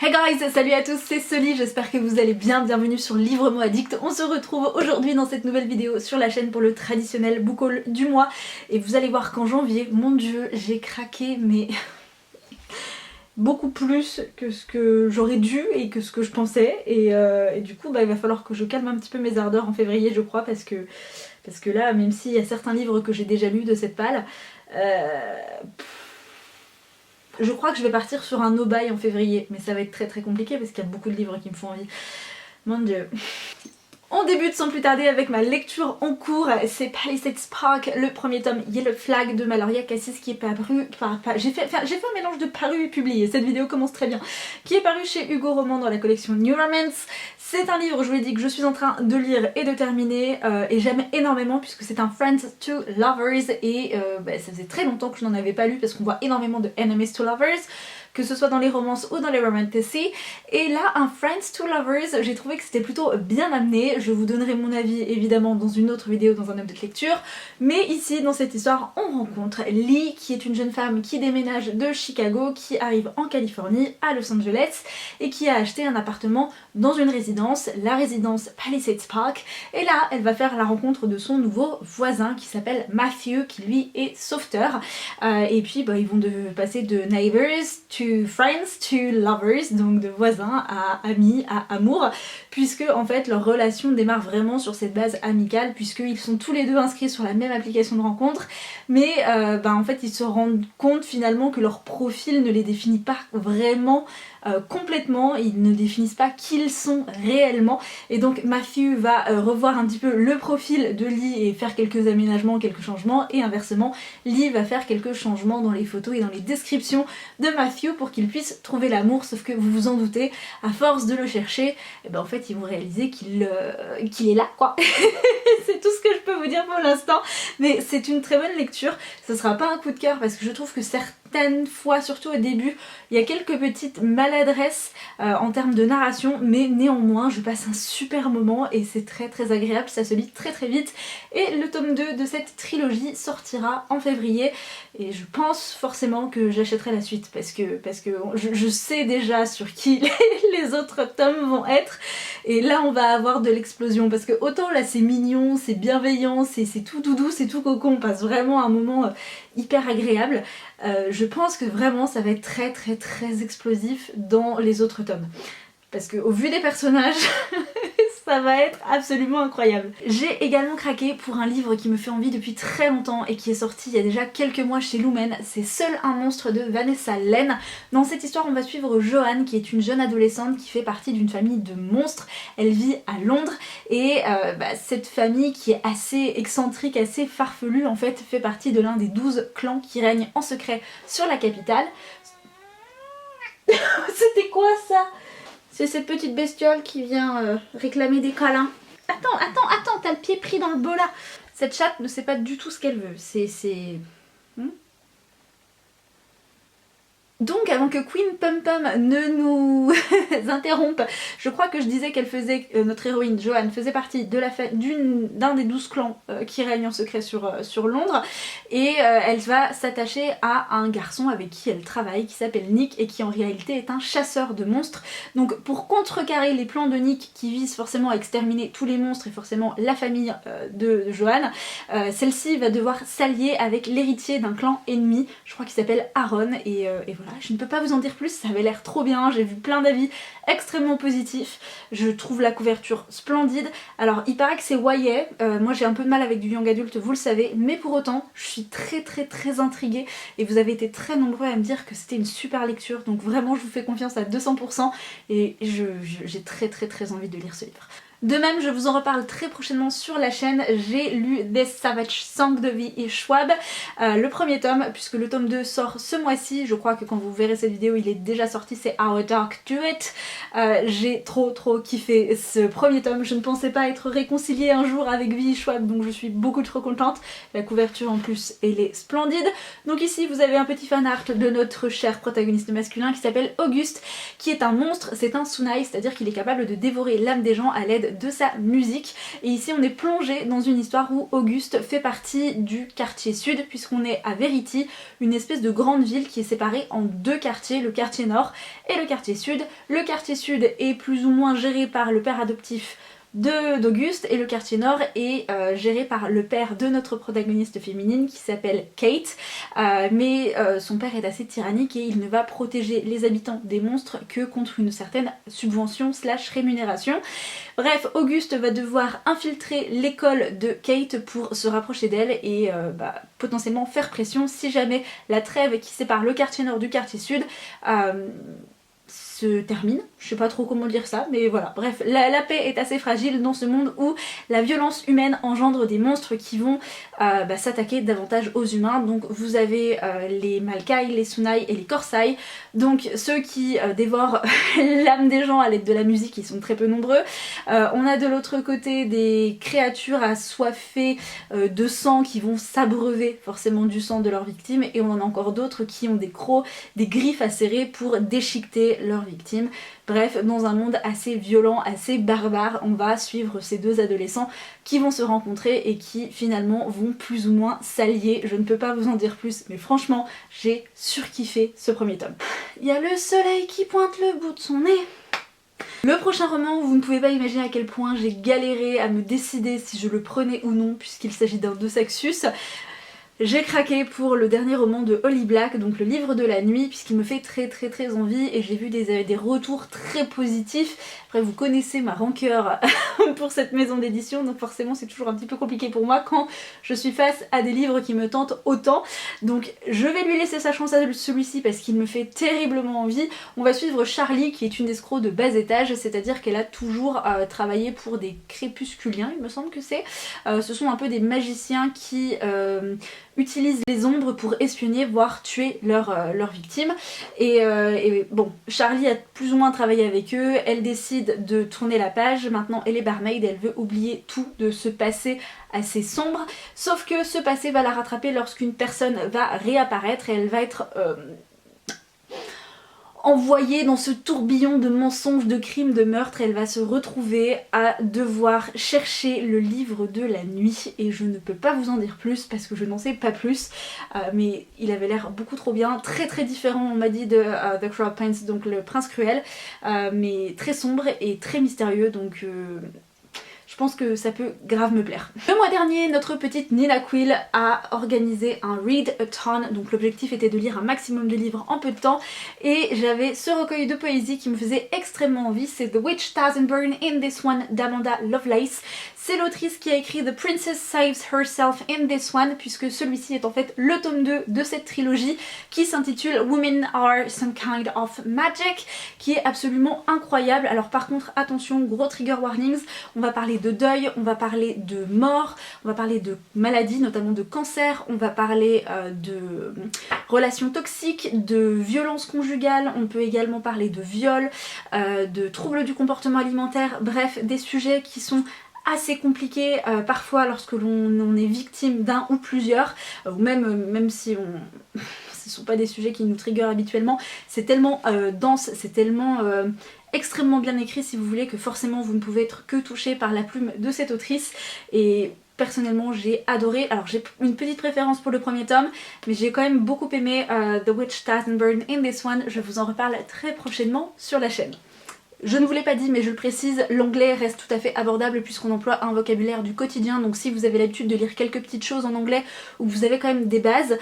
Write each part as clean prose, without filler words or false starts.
Hey guys, salut à tous, c'est Sully, j'espère que vous allez bien, bienvenue sur Livre-moi Addict. On se retrouve aujourd'hui dans cette nouvelle vidéo sur la chaîne pour le traditionnel book haul du mois. Et vous allez voir qu'en janvier, mon dieu, j'ai craqué, mais beaucoup plus que ce que j'aurais dû et que ce que je pensais. Et du coup, il va falloir que je calme un petit peu mes ardeurs en février, je crois, parce que là, même s'il y a certains livres que j'ai déjà lus de cette palle, je crois que je vais partir sur un no-buy en février, mais ça va être très très compliqué parce qu'il y a beaucoup de livres qui me font envie. Mon dieu. On débute sans plus tarder avec ma lecture en cours, c'est Palisade Spark, le premier tome Yellow Flag de Maloria Cassis qui est paru... J'ai fait un mélange de paru et publié, cette vidéo commence très bien. Qui est paru chez Hugo Roman dans la collection New Romance. C'est un livre, je vous l'ai dit, que je suis en train de lire et de terminer et j'aime énormément puisque c'est un Friends to Lovers et ça faisait très longtemps que je n'en avais pas lu parce qu'on voit énormément de Enemies to Lovers, que ce soit dans les romances ou dans les romantasy. Et là, un Friends to Lovers, j'ai trouvé que c'était plutôt bien amené. Je vous donnerai mon avis évidemment dans une autre vidéo, dans un update lecture. Mais ici, dans cette histoire, on rencontre Lee, qui est une jeune femme qui déménage de Chicago, qui arrive en Californie, à Los Angeles, et qui a acheté un appartement dans une résidence, la résidence Palisade Park. Et là, elle va faire la rencontre de son nouveau voisin qui s'appelle Matthew, qui lui est sauveteur. Et puis, ils vont passer de neighbors to friends to lovers, donc de voisins à amis, à amour, puisque en fait leur relation démarre vraiment sur cette base amicale, puisqu'ils sont tous les deux inscrits sur la même application de rencontre, mais en fait ils se rendent compte finalement que leur profil ne les définit pas vraiment complètement, ils ne définissent pas qui ils sont réellement, et donc Matthew va revoir un petit peu le profil de Lee et faire quelques aménagements, quelques changements, et inversement Lee va faire quelques changements dans les photos et dans les descriptions de Matthew pour qu'il puisse trouver l'amour, sauf que vous vous en doutez, à force de le chercher, en fait ils vont réaliser qu'il est là quoi. C'est tout ce que je peux vous dire pour l'instant, mais c'est une très bonne lecture. Ce sera pas un coup de cœur parce que je trouve que certaines fois, surtout au début, il y a quelques petites maladresses en termes de narration, mais néanmoins je passe un super moment et c'est très très agréable, ça se lit très très vite. Et le tome 2 de cette trilogie sortira en février et je pense forcément que j'achèterai la suite parce que je sais déjà sur qui les autres tomes vont être, et là on va avoir de l'explosion parce que autant là c'est mignon, c'est bienveillant, c'est tout doudou, c'est tout cocon, on passe vraiment un moment hyper agréable. Je pense que vraiment ça va être très très très explosif dans les autres tomes parce que au vu des personnages ça va être absolument incroyable. J'ai également craqué pour un livre qui me fait envie depuis très longtemps et qui est sorti il y a déjà quelques mois chez Lumen, c'est Seul un monstre de Vanessa Len. Dans cette histoire on va suivre Joanne qui est une jeune adolescente qui fait partie d'une famille de monstres. Elle vit à Londres et cette famille qui est assez excentrique, assez farfelue en fait, fait partie de l'un des 12 clans qui règnent en secret sur la capitale. C'était quoi ça ? C'est cette petite bestiole qui vient réclamer des câlins. Attends, t'as le pied pris dans le bola. Cette chatte ne sait pas du tout ce qu'elle veut. Donc avant que Queen Pum Pum ne nous interrompe, je crois que je disais qu'elle faisait, notre héroïne Joanne faisait partie de d'un des 12 clans qui règnent en secret sur Londres, et elle va s'attacher à un garçon avec qui elle travaille qui s'appelle Nick et qui en réalité est un chasseur de monstres. Donc pour contrecarrer les plans de Nick qui visent forcément à exterminer tous les monstres et forcément la famille de Joanne, celle-ci va devoir s'allier avec l'héritier d'un clan ennemi, je crois qu'il s'appelle Aaron, et voilà. Je ne peux pas vous en dire plus, ça avait l'air trop bien, j'ai vu plein d'avis extrêmement positifs, je trouve la couverture splendide. Alors il paraît que c'est YA, moi j'ai un peu de mal avec du young adulte, vous le savez, mais pour autant je suis très très très intriguée et vous avez été très nombreux à me dire que c'était une super lecture, donc vraiment je vous fais confiance à 200% et j'ai très très très envie de lire ce livre. De même, je vous en reparle très prochainement sur la chaîne, j'ai lu Des Savage Song de V.E. Schwab, le premier tome, puisque le tome 2 sort ce mois-ci, je crois que quand vous verrez cette vidéo il est déjà sorti, c'est Our Dark Do It. J'ai trop kiffé ce premier tome, je ne pensais pas être réconciliée un jour avec V.E. Schwab, donc je suis beaucoup trop contente. La couverture en plus elle est splendide. Donc ici vous avez un petit fan art de notre cher protagoniste masculin qui s'appelle Auguste, qui est un monstre, c'est un Tsunai, c'est-à-dire qu'il est capable de dévorer l'âme des gens à l'aide suite de sa musique. Et ici on est plongé dans une histoire où Auguste fait partie du quartier sud, puisqu'on est à Verity, une espèce de grande ville qui est séparée en deux quartiers, le quartier nord et le quartier sud. Le quartier sud est plus ou moins géré par le père adoptif d'Auguste et le quartier nord est géré par le père de notre protagoniste féminine qui s'appelle Kate, mais son père est assez tyrannique et il ne va protéger les habitants des monstres que contre une certaine subvention / rémunération. Bref, Auguste va devoir infiltrer l'école de Kate pour se rapprocher d'elle et potentiellement faire pression si jamais la trêve qui sépare le quartier nord du quartier sud se termine. Je sais pas trop comment dire ça, mais voilà. Bref, la paix est assez fragile dans ce monde où la violence humaine engendre des monstres qui vont s'attaquer davantage aux humains. Donc vous avez les Malkai, les Sunai et les Korsai, donc ceux qui dévorent l'âme des gens à l'aide de la musique, ils sont très peu nombreux. On a de l'autre côté des créatures assoiffées de sang qui vont s'abreuver forcément du sang de leurs victimes, et on en a encore d'autres qui ont des crocs, des griffes acérées pour déchiqueter leurs victimes. Bref, dans un monde assez violent, assez barbare, on va suivre ces deux adolescents qui vont se rencontrer et qui finalement vont plus ou moins s'allier. Je ne peux pas vous en dire plus, mais franchement, j'ai surkiffé ce premier tome. Il y a le soleil qui pointe le bout de son nez. Le prochain roman, vous ne pouvez pas imaginer à quel point j'ai galéré à me décider si je le prenais ou non, puisqu'il s'agit d'un Deux Sexus. J'ai craqué pour le dernier roman de Holly Black, donc le livre de la nuit, puisqu'il me fait très envie et j'ai vu des retours très positifs. Après vous connaissez ma rancœur pour cette maison d'édition, donc forcément c'est toujours un petit peu compliqué pour moi quand je suis face à des livres qui me tentent autant. Donc je vais lui laisser sa chance à celui-ci parce qu'il me fait terriblement envie. On va suivre Charlie qui est une escroc de bas étage, c'est-à-dire qu'elle a toujours travaillé pour des crépusculiens, il me semble que c'est. Ce sont un peu des magiciens qui utilisent les ombres pour espionner, voire tuer leurs victimes. Et bon, Charlie a plus ou moins travaillé avec eux, elle décide de tourner la page, maintenant elle est barmaid, elle veut oublier tout de ce passé assez sombre, sauf que ce passé va la rattraper lorsqu'une personne va réapparaître et elle va être envoyée dans ce tourbillon de mensonges, de crimes, de meurtres. Elle va se retrouver à devoir chercher le livre de la nuit et je ne peux pas vous en dire plus parce que je n'en sais pas plus, mais il avait l'air beaucoup trop bien, très différent on m'a dit de The Cruel Prince, donc le prince cruel, mais très sombre et très mystérieux, donc je pense que ça peut grave me plaire. Le mois dernier, notre petite Nina Quill a organisé un read-a-thon, donc l'objectif était de lire un maximum de livres en peu de temps, et j'avais ce recueil de poésie qui me faisait extrêmement envie, c'est The Witch Doesn't Burn in This One d'Amanda Lovelace. C'est l'autrice qui a écrit The Princess Saves Herself in This One, puisque celui-ci est en fait le tome 2 de cette trilogie qui s'intitule Women Are Some Kind of Magic, qui est absolument incroyable. Alors par contre, attention, gros trigger warnings, on va parler de deuil, on va parler de mort, on va parler de maladies, notamment de cancer, on va parler de relations toxiques, de violences conjugales, on peut également parler de viol, de troubles du comportement alimentaire, bref, des sujets qui sont assez compliqué parfois lorsque l'on est victime d'un ou plusieurs, ou même si ce sont pas des sujets qui nous triggerent habituellement, c'est tellement dense, c'est tellement extrêmement bien écrit si vous voulez, que forcément vous ne pouvez être que touché par la plume de cette autrice. Et personnellement j'ai adoré. Alors j'ai une petite préférence pour le premier tome, mais j'ai quand même beaucoup aimé The Witch Doesn't Burn in This One. Je vous en reparle très prochainement sur la chaîne. Je ne vous l'ai pas dit mais je le précise, l'anglais reste tout à fait abordable puisqu'on emploie un vocabulaire du quotidien, donc si vous avez l'habitude de lire quelques petites choses en anglais ou que vous avez quand même des bases,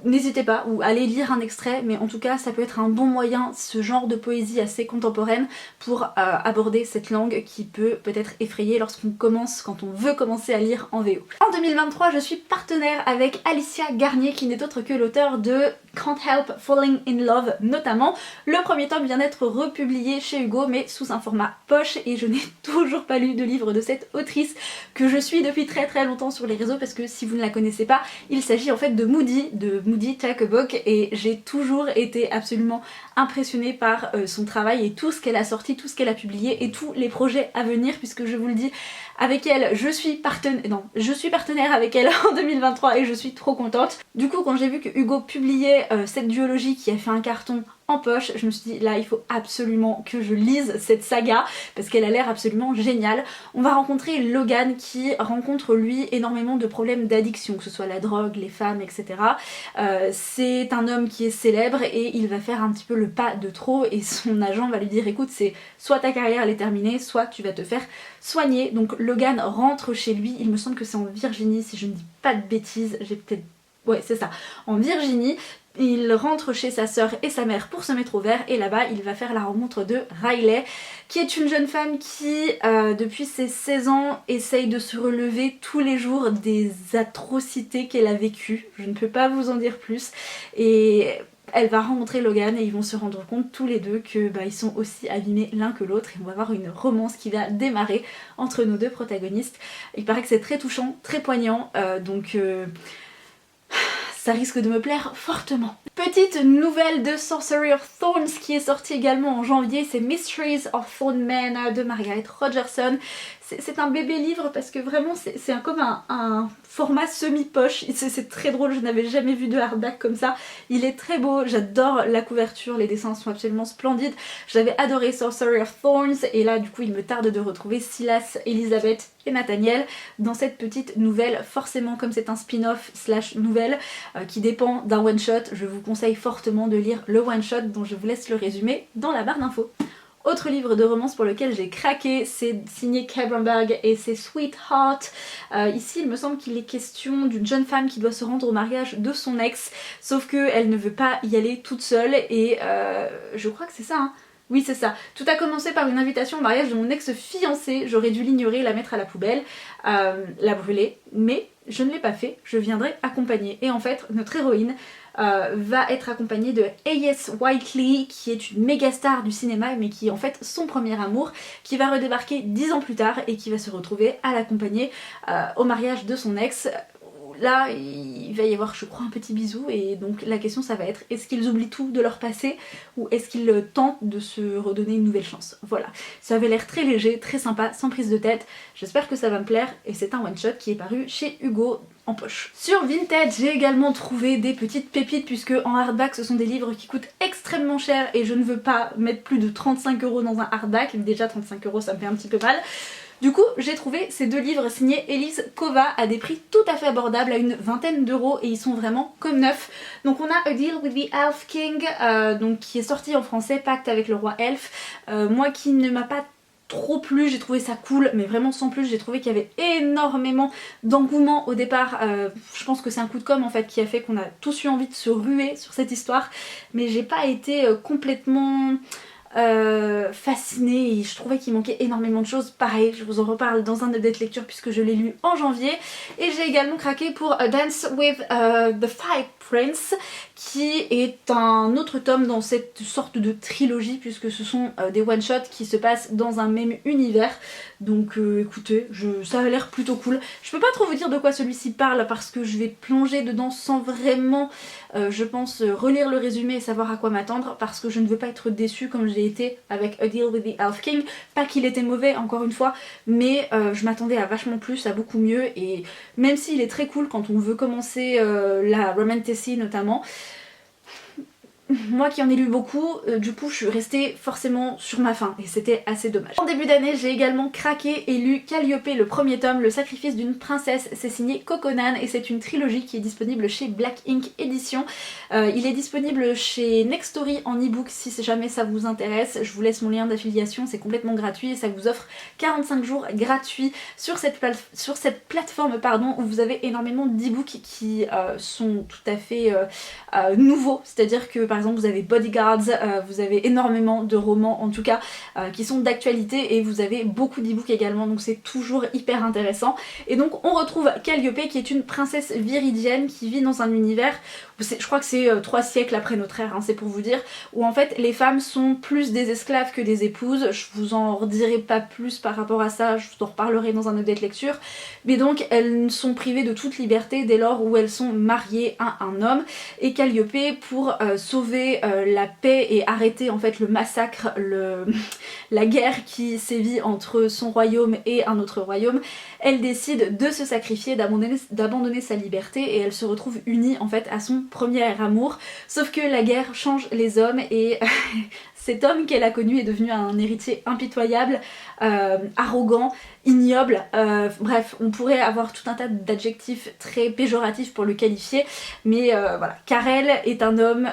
n'hésitez pas, ou allez lire un extrait, mais en tout cas ça peut être un bon moyen, ce genre de poésie assez contemporaine, pour aborder cette langue qui peut peut-être effrayer quand on veut commencer à lire en VO. En 2023 je suis partenaire avec Alicia Garnier qui n'est autre que l'auteur de Can't Help Falling in Love notamment. Le premier tome vient d'être republié chez Hugo mais sous un format poche et je n'ai toujours pas lu de livre de cette autrice que je suis depuis très longtemps sur les réseaux, parce que si vous ne la connaissez pas, il s'agit en fait de Moody Take a Book, et j'ai toujours été absolument impressionnée par son travail et tout ce qu'elle a sorti, tout ce qu'elle a publié et tous les projets à venir, puisque je vous le dis avec elle, je suis partenaire avec elle en 2023 et je suis trop contente. Du coup quand j'ai vu que Hugo publiait cette duologie qui a fait un carton en poche, je me suis dit là il faut absolument que je lise cette saga parce qu'elle a l'air absolument géniale. On va rencontrer Logan qui rencontre lui énormément de problèmes d'addiction, que ce soit la drogue, les femmes, etc. C'est un homme qui est célèbre et il va faire un petit peu le pas de trop et son agent va lui dire écoute c'est soit ta carrière elle est terminée, soit tu vas te faire soigner. Donc Logan rentre chez lui, il me semble que c'est en Virginie si je ne dis pas de bêtises, j'ai peut-être... ouais c'est ça, en Virginie. Il rentre chez sa sœur et sa mère pour se mettre au vert et là-bas il va faire la rencontre de Riley qui est une jeune femme qui depuis ses 16 ans essaye de se relever tous les jours des atrocités qu'elle a vécues. Je ne peux pas vous en dire plus et elle va rencontrer Logan et ils vont se rendre compte tous les deux que ils sont aussi abîmés l'un que l'autre et on va avoir une romance qui va démarrer entre nos deux protagonistes. Il paraît que c'est très touchant, très poignant donc ça risque de me plaire fortement. Petite nouvelle de Sorcery of Thorns qui est sortie également en janvier, c'est Mysteries of Thorn Manor de Margaret Rogerson. C'est un bébé livre parce que vraiment c'est comme un format semi-poche, c'est très drôle, je n'avais jamais vu de hardback comme ça. Il est très beau, j'adore la couverture, les dessins sont absolument splendides. J'avais adoré Sorcery of Thorns et là du coup il me tarde de retrouver Silas, Elizabeth et Nathaniel dans cette petite nouvelle. Forcément comme c'est un spin-off slash nouvelle qui dépend d'un one-shot, je vous conseille fortement de lire le one-shot dont je vous laisse le résumé dans la barre d'infos. Autre livre de romance pour lequel j'ai craqué, c'est signé Kay Bromberg et c'est Sweetheart. Ici il me semble qu'il est question d'une jeune femme qui doit se rendre au mariage de son ex, sauf qu'elle ne veut pas y aller toute seule et je crois que c'est ça hein. Oui c'est ça. Tout a commencé par une invitation au mariage de mon ex-fiancé, j'aurais dû l'ignorer, la mettre à la poubelle, la brûler, mais je ne l'ai pas fait, je viendrai accompagner. Et en fait notre héroïne va être accompagnée de A.S. Whiteley qui est une méga star du cinéma mais qui est en fait son premier amour, qui va redébarquer 10 ans plus tard et qui va se retrouver à l'accompagner au mariage de son ex. Là il va y avoir je crois un petit bisou et donc la question ça va être est-ce qu'ils oublient tout de leur passé ou est-ce qu'ils tentent de se redonner une nouvelle chance. Voilà, ça avait l'air très léger, très sympa, sans prise de tête, j'espère que ça va me plaire et c'est un one shot qui est paru chez Hugo en poche. Sur Vinted j'ai également trouvé des petites pépites puisque en hardback ce sont des livres qui coûtent extrêmement cher et je ne veux pas mettre plus de 35 € dans un hardback, déjà 35 € ça me fait un petit peu mal. Du coup j'ai trouvé ces deux livres signés Elise Kova à des prix tout à fait abordables, à une vingtaine d'euros et ils sont vraiment comme neufs. Donc on a A Deal with the Elf King donc qui est sorti en français, Pacte avec le roi elfe. Moi qui ne m'a pas trop plu, j'ai trouvé ça cool mais vraiment sans plus, j'ai trouvé qu'il y avait énormément d'engouement au départ. Je pense que c'est un coup de com' en fait qui a fait qu'on a tous eu envie de se ruer sur cette histoire mais j'ai pas été complètement fascinée et je trouvais qu'il manquait énormément de choses. Pareil, je vous en reparle dans un update lecture puisque je l'ai lu en janvier. Et j'ai également craqué pour Dance with the Fire Prince qui est un autre tome dans cette sorte de trilogie puisque ce sont des one-shots qui se passent dans un même univers. Donc écoutez, ça a l'air plutôt cool. Je peux pas trop vous dire de quoi celui-ci parle parce que je vais plonger dedans sans vraiment, je pense, relire le résumé et savoir à quoi m'attendre parce que je ne veux pas être déçue comme j'ai été avec A Deal with the Elf King. Pas qu'il était mauvais encore une fois, mais je m'attendais à vachement plus, à beaucoup mieux et même s'il est très cool quand on veut commencer la romantasy notamment, moi qui en ai lu beaucoup, du coup je suis restée forcément sur ma faim et c'était assez dommage. En début d'année j'ai également craqué et lu Calliope, le premier tome, Le sacrifice d'une princesse, c'est signé Coconan et c'est une trilogie qui est disponible chez Black Ink Édition. Il est disponible chez Nextory en e-book si jamais ça vous intéresse, je vous laisse mon lien d'affiliation, c'est complètement gratuit et ça vous offre 45 jours gratuits sur cette plateforme pardon, où vous avez énormément d'e-books qui sont tout à fait nouveaux, c'est-à-dire que par exemple vous avez Bodyguards, vous avez énormément de romans en tout cas qui sont d'actualité et vous avez beaucoup d'e-books également donc c'est toujours hyper intéressant. Et donc on retrouve Calliope qui est une princesse viridienne qui vit dans un univers où je crois que c'est 3 siècles après notre ère, hein, c'est pour vous dire, où en fait les femmes sont plus des esclaves que des épouses. Je vous en redirai pas plus par rapport à ça, je vous en reparlerai dans un update lecture, mais donc elles sont privées de toute liberté dès lors où elles sont mariées à un homme et Calliope pour sauver retrouver la paix et arrêter en fait le massacre, la guerre qui sévit entre son royaume et un autre royaume, elle décide de se sacrifier, d'abandonner sa liberté et elle se retrouve unie en fait à son premier amour. Sauf que la guerre change les hommes et cet homme qu'elle a connu est devenu un héritier impitoyable, arrogant, ignoble, bref, on pourrait avoir tout un tas d'adjectifs très péjoratifs pour le qualifier, mais voilà, Carel est un homme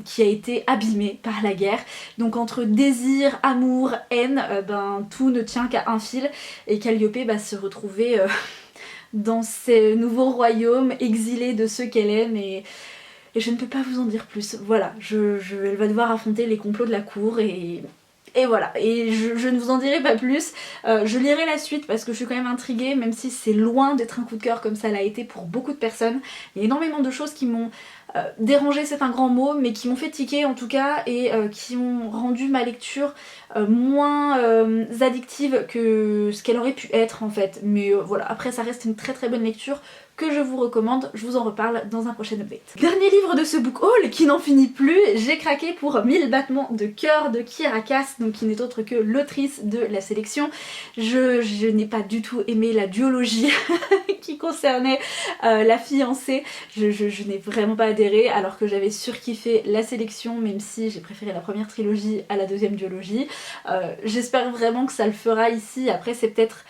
qui a été abîmé par la guerre, donc entre désir, amour, haine, ben tout ne tient qu'à un fil, et Calliope va se retrouver dans ce nouveau royaume, exilée de ceux qu'elle aime, et je ne peux pas vous en dire plus. Voilà, elle va devoir affronter les complots de la cour et voilà, et je ne vous en dirai pas plus. Je lirai la suite parce que je suis quand même intriguée, même si c'est loin d'être un coup de cœur comme ça l'a été pour beaucoup de personnes. Il y a énormément de choses qui m'ont dérangé, c'est un grand mot, mais qui m'ont fait tiquer en tout cas, et qui ont rendu ma lecture moins addictive que ce qu'elle aurait pu être en fait. Mais voilà, après ça reste une très très bonne lecture que je vous recommande, je vous en reparle dans un prochain update. Dernier livre de ce book haul qui n'en finit plus, j'ai craqué pour 1000 battements de cœur de Kiera Cass, donc qui n'est autre que l'autrice de la sélection. Je n'ai pas du tout aimé la duologie qui concernait la fiancée, je n'ai vraiment pas adhéré alors que j'avais surkiffé la sélection, même si j'ai préféré la première trilogie à la deuxième duologie. J'espère vraiment que ça le fera ici. Après c'est peut-être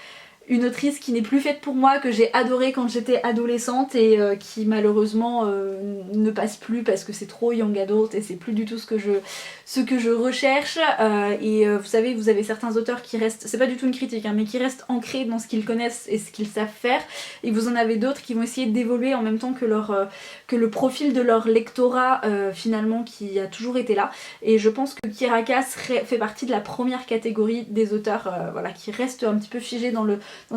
une autrice qui n'est plus faite pour moi, que j'ai adorée quand j'étais adolescente et qui malheureusement ne passe plus parce que c'est trop young adult et c'est plus du tout ce que je recherche. Vous savez, vous avez certains auteurs qui restent, c'est pas du tout une critique, hein, mais qui restent ancrés dans ce qu'ils connaissent et ce qu'ils savent faire, et vous en avez d'autres qui vont essayer d'évoluer en même temps que le profil de leur lectorat finalement qui a toujours été là. Et je pense que Kiera Cass fait partie de la première catégorie des auteurs voilà, qui restent un petit peu figés dans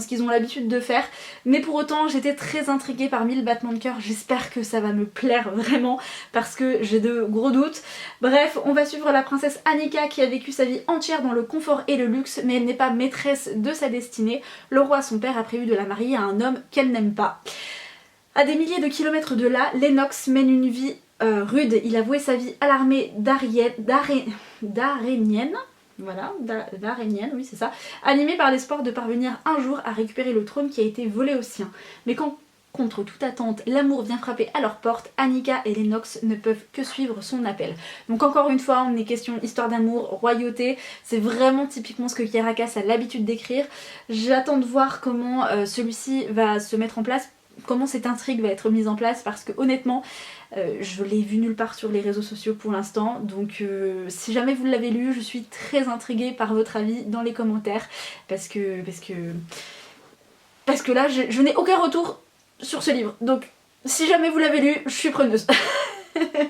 ce qu'ils ont l'habitude de faire, mais pour autant j'étais très intriguée par 1000 battements de cœur. J'espère que ça va me plaire vraiment parce que j'ai de gros doutes. Bref, on va suivre la princesse Annika qui a vécu sa vie entière dans le confort et le luxe, mais elle n'est pas maîtresse de sa destinée. Le roi son père a prévu de la marier à un homme qu'elle n'aime pas. À des milliers de kilomètres de là, Lennox mène une vie rude. Il a voué sa vie à l'armée d'Arénienne. Voilà, d'Arénienne, oui c'est ça, animée par l'espoir de parvenir un jour à récupérer le trône qui a été volé aux siens. Mais quand, contre toute attente, l'amour vient frapper à leur porte, Annika et Lennox ne peuvent que suivre son appel. Donc encore une fois, on est question histoire d'amour, royauté, c'est vraiment typiquement ce que Kiera Cass a l'habitude d'écrire. J'attends de voir comment celui-ci va se mettre en place, comment cette intrigue va être mise en place, parce que honnêtement je l'ai vu nulle part sur les réseaux sociaux pour l'instant, donc si jamais vous l'avez lu, je suis très intriguée par votre avis dans les commentaires, parce que là je n'ai aucun retour sur ce livre, donc si jamais vous l'avez lu, je suis preneuse.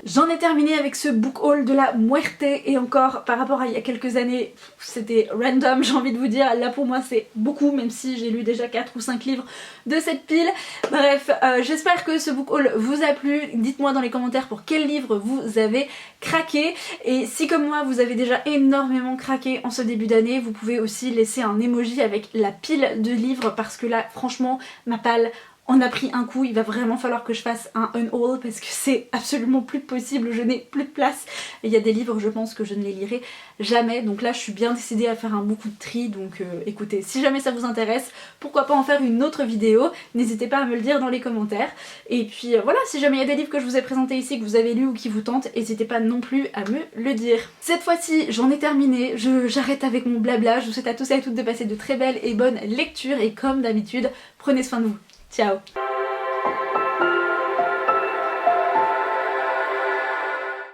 J'en ai terminé avec ce book haul de la muerte, et encore par rapport à il y a quelques années c'était random, j'ai envie de vous dire. Là pour moi c'est beaucoup, même si j'ai lu déjà 4 ou 5 livres de cette pile. Bref, j'espère que ce book haul vous a plu. Dites-moi dans les commentaires pour quel livre vous avez craqué, et si comme moi vous avez déjà énormément craqué en ce début d'année, vous pouvez aussi laisser un emoji avec la pile de livres, parce que là franchement ma palle on a pris un coup, il va vraiment falloir que je fasse un unhaul parce que c'est absolument plus possible, je n'ai plus de place. Et il y a des livres, je pense que je ne les lirai jamais, donc là je suis bien décidée à faire un beaucoup de tri, donc écoutez, si jamais ça vous intéresse, pourquoi pas en faire une autre vidéo, n'hésitez pas à me le dire dans les commentaires. Et puis voilà, si jamais il y a des livres que je vous ai présentés ici, que vous avez lus ou qui vous tentent, n'hésitez pas non plus à me le dire. Cette fois-ci, j'en ai terminé, j'arrête avec mon blabla, je vous souhaite à tous et à toutes de passer de très belles et bonnes lectures, et comme d'habitude, prenez soin de vous. Ciao!